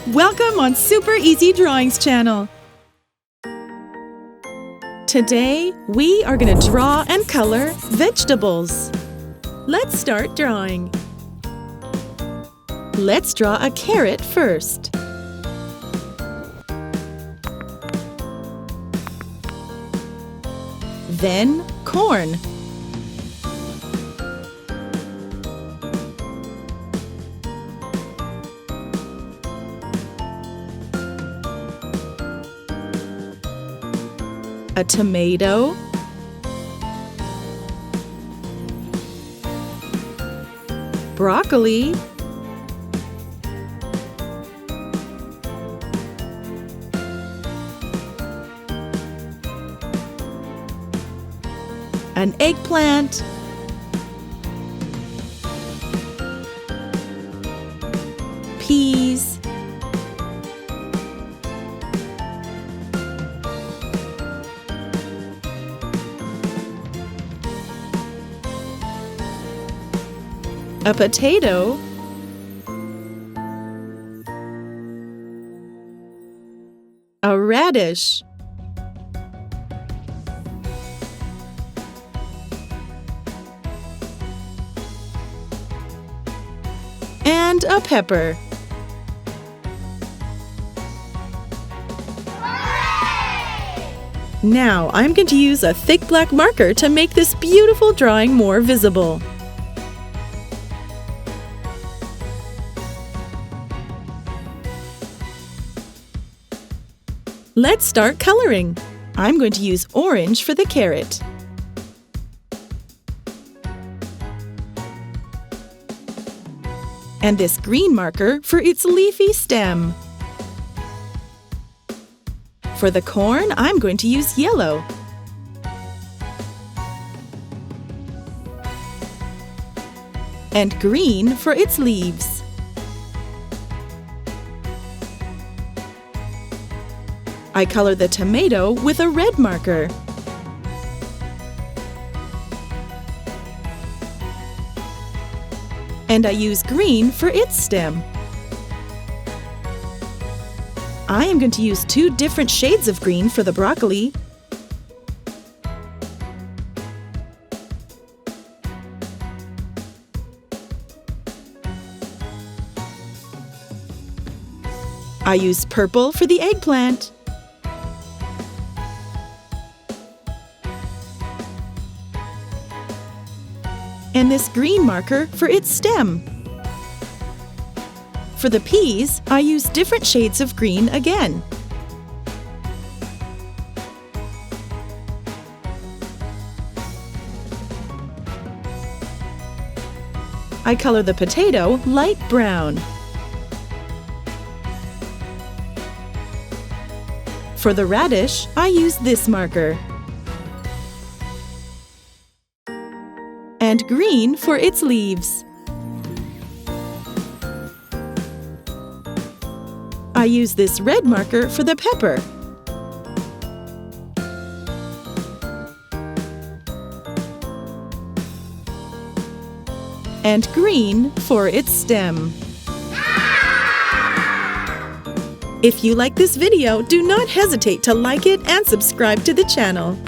Welcome on Super Easy Drawings channel. Today, we are going to draw and color vegetables. Let's start drawing. Let's draw a carrot first. Then corn. A tomato, broccoli, an eggplant, peas, a potato, a radish, and a pepper. Now I'm going to use a thick black marker to make this beautiful drawing more visible. Let's start coloring. I'm going to use orange for the carrot. And this green marker for its leafy stem. For the corn, I'm going to use yellow. And green for its leaves. I color the tomato with a red marker. And I use green for its stem. I am going to use two different shades of green for the broccoli. I use purple for the eggplant. And this green marker for its stem. For the peas, I use different shades of green again. I color the potato light brown. For the radish, I use this marker. And green for its leaves. I use this red marker for the pepper. And green for its stem. If you like this video, do not hesitate to like it and subscribe to the channel.